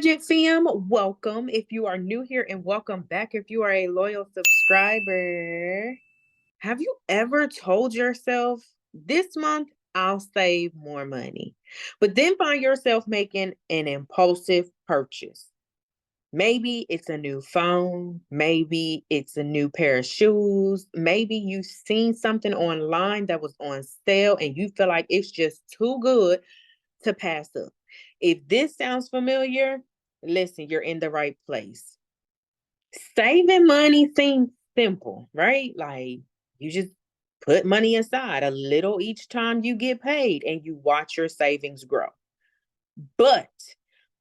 Budget fam, welcome. If you are new here, and welcome back if you are a loyal subscriber. Have you ever told yourself, this month I'll save more money, but then find yourself making an impulsive purchase? Maybe it's a new phone, maybe it's a new pair of shoes, maybe you've seen something online that was on sale and you feel like it's just too good to pass up. If this sounds familiar, listen, you're in the right place. Saving money seems simple, right? Like you just put money aside a little each time you get paid and you watch your savings grow. But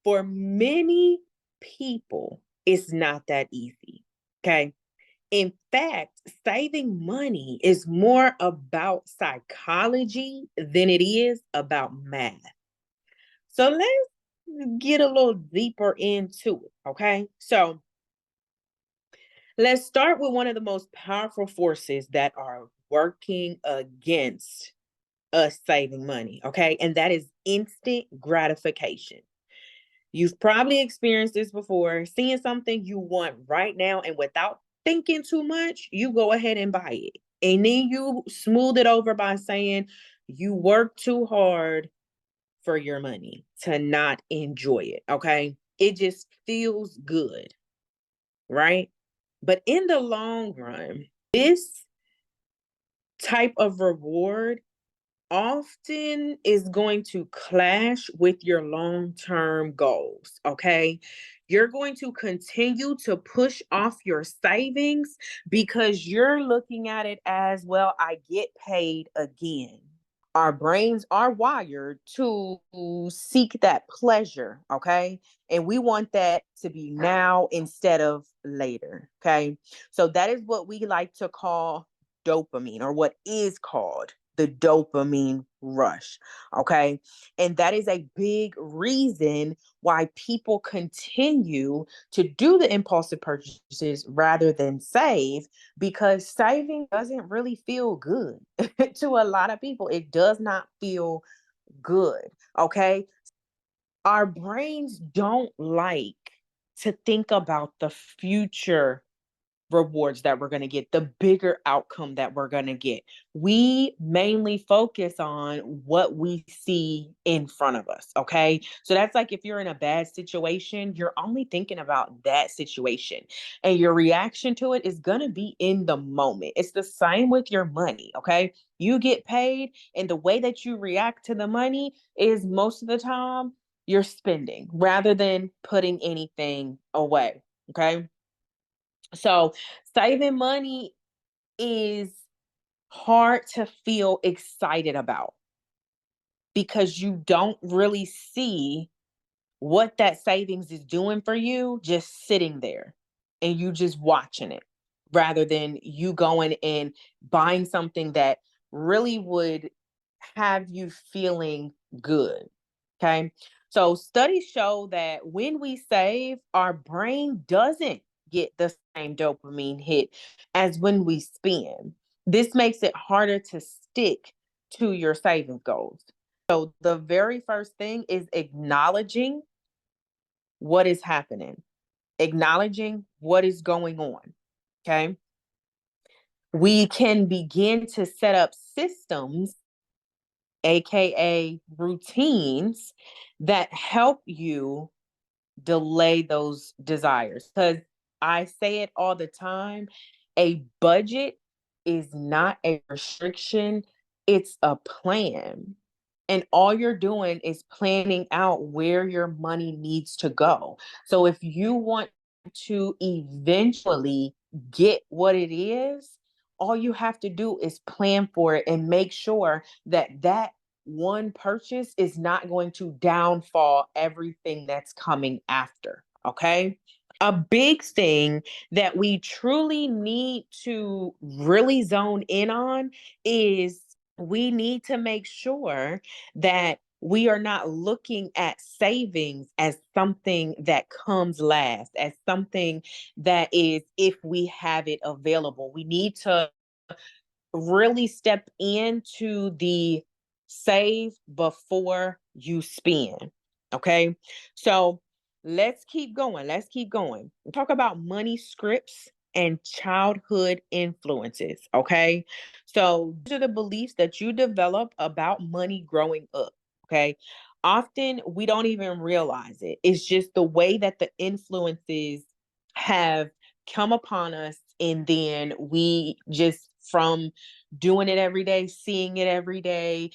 for many people, it's not that easy. Okay. In fact, saving money is more about psychology than it is about math. So let's get a little deeper into it. Okay. So let's start with one of the most powerful forces that are working against us saving money. Okay. And that is instant gratification. You've probably experienced this before, seeing something you want right now, and without thinking too much, you go ahead and buy it. And then you smooth it over by saying you work too hard for your money to not enjoy it. Okay. It just feels good, right? But in the long run, this type of reward often is going to clash with your long-term goals, okay? You're going to continue to push off your savings because you're looking at it as, well, I get paid again. Our brains are wired to seek that pleasure, okay? And we want that to be now instead of later, okay? So that is what we like to call dopamine, or what is called the dopamine rush. Okay. And that is a big reason why people continue to do the impulsive purchases rather than save, because saving doesn't really feel good to a lot of people. It does not feel good. Okay. Our brains don't like to think about the future rewards that we're going to get, the bigger outcome that we're going to get. We mainly focus on what we see in front of us. Okay. So that's like if you're in a bad situation, you're only thinking about that situation, and your reaction to it is going to be in the moment. It's the same with your money. Okay. You get paid, and the way that you react to the money is most of the time you're spending rather than putting anything away. Okay. So saving money is hard to feel excited about because you don't really see what that savings is doing for you just sitting there, and you just watching it rather than you going and buying something that really would have you feeling good. Okay. So studies show that when we save, our brain doesn't get the same dopamine hit as when we spend. This makes it harder to stick to your savings goals. So the very first thing is acknowledging what is happening, acknowledging what is going on. Okay. We can begin to set up systems, AKA routines, that help you delay those desires. Because I say it all the time, a budget is not a restriction, it's a plan. And all you're doing is planning out where your money needs to go. So if you want to eventually get what it is, all you have to do is plan for it and make sure that that one purchase is not going to downfall everything that's coming after. Okay. A big thing that we truly need to really zone in on is we need to make sure that we are not looking at savings as something that comes last, as something that is if we have it available. We need to really step into the save before you spend. Okay. So let's keep going. Let's keep going. Talk about money scripts and childhood influences. Okay. So these are the beliefs that you develop about money growing up. Okay. Often we don't even realize it. It's just the way that the influences have come upon us. And then we just, from doing it every day, seeing it every day,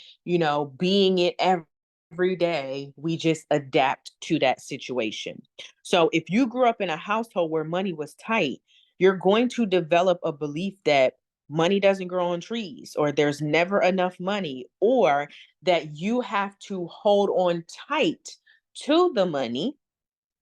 being it every day, we just adapt to that situation. So if you grew up in a household where money was tight, you're going to develop a belief that money doesn't grow on trees, or there's never enough money, or that you have to hold on tight to the money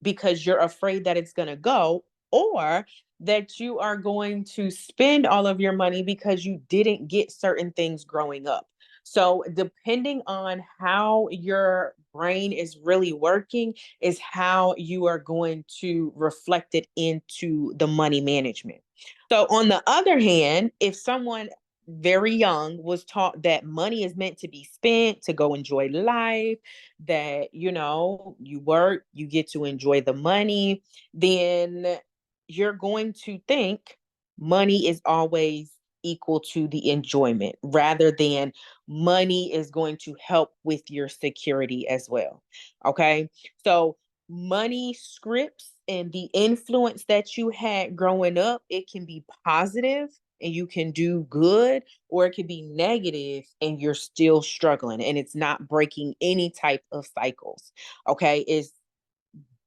because you're afraid that it's going to go, or that you are going to spend all of your money because you didn't get certain things growing up. So, depending on how your brain is really working, is how you are going to reflect it into the money management. So, on the other hand, if someone very young was taught that money is meant to be spent to go enjoy life, that you work, you get to enjoy the money, then you're going to think money is always equal to the enjoyment, rather than money is going to help with your security as well. Okay. So money scripts and the influence that you had growing up, it can be positive and you can do good, or it could be negative and you're still struggling and it's not breaking any type of cycles. Okay. It's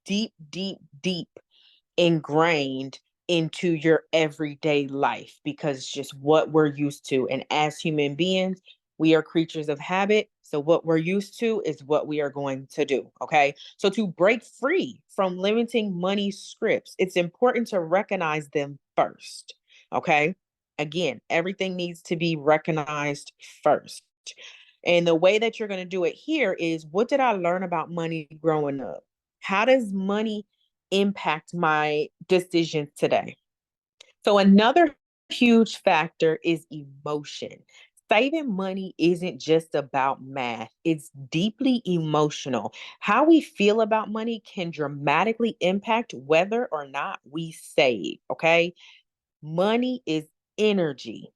deep, deep, deep ingrained into your everyday life because it's just what we're used to. And as human beings, we are creatures of habit. So what we're used to is what we are going to do. Okay. So to break free from limiting money scripts, it's important to recognize them first. Okay. Again, everything needs to be recognized first. And the way that you're going to do it here is, what did I learn about money growing up? How does money impact my decisions today? So, another huge factor is emotion. Saving money isn't just about math, it's deeply emotional. How we feel about money can dramatically impact whether or not we save. Okay. Money is energy.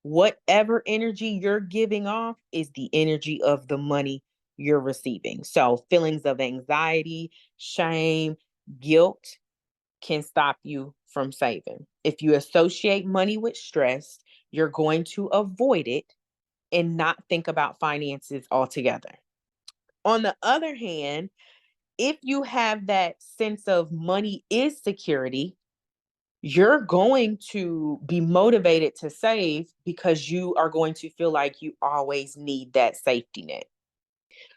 Whatever energy you're giving off is the energy of the money you're receiving. So, feelings of anxiety, shame, guilt can stop you from saving. If you associate money with stress, you're going to avoid it and not think about finances altogether. On the other hand, if you have that sense of money is security, you're going to be motivated to save because you are going to feel like you always need that safety net.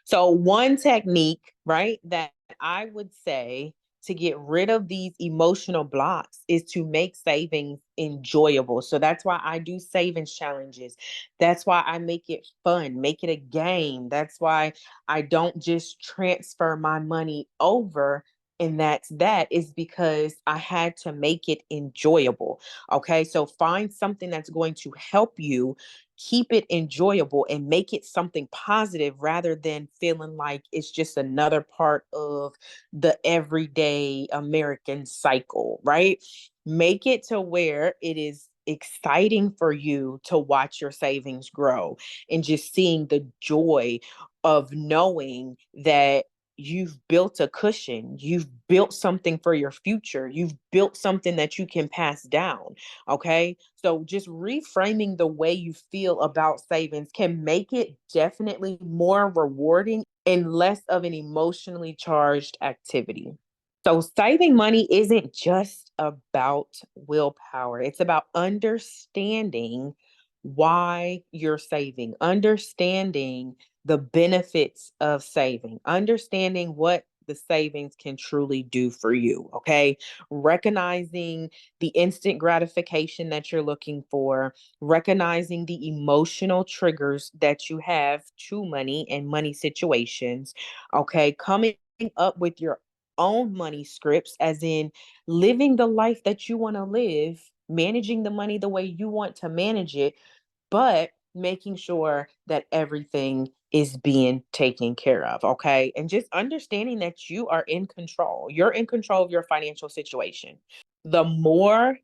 So, one technique, right, that I would say to get rid of these emotional blocks is to make savings enjoyable. So, that's why I do savings challenges. That's why I make it fun, make it a game. That's why I don't just transfer my money over. And that's that, is because I had to make it enjoyable. Okay. So find something that's going to help you keep it enjoyable and make it something positive, rather than feeling like it's just another part of the everyday American cycle, right? Make it to where it is exciting for you to watch your savings grow and just seeing the joy of knowing that you've built a cushion, you've built something for your future, you've built something that you can pass down. Okay. So just reframing the way you feel about savings can make it definitely more rewarding and less of an emotionally charged activity. So saving money isn't just about willpower. It's about understanding why you're saving, understanding the benefits of saving, understanding what the savings can truly do for you. Okay. Recognizing the instant gratification that you're looking for, recognizing the emotional triggers that you have to money and money situations. Okay. Coming up with your own money scripts, as in living the life that you want to live, managing the money the way you want to manage it, but making sure that everything is being taken care of, okay? And just understanding that you are in control. You're in control of your financial situation. The more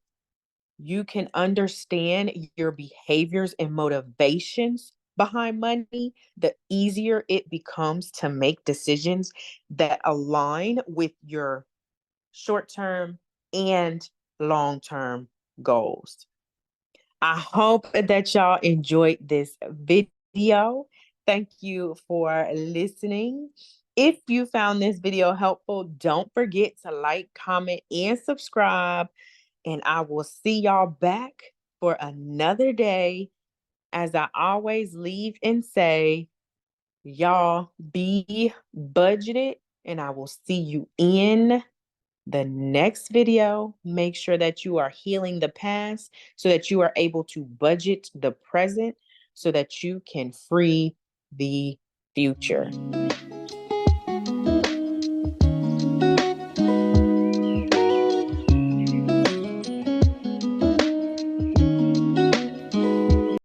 you can understand your behaviors and motivations behind money, the easier it becomes to make decisions that align with your short term and long term goals. I hope that y'all enjoyed this video. Thank you for listening. If you found this video helpful, don't forget to like, comment, and subscribe. And I will see y'all back for another day. As I always leave and say, y'all be budgeted, and I will see you in the next video. Make sure that you are healing the past so that you are able to budget the present so that you can free the future.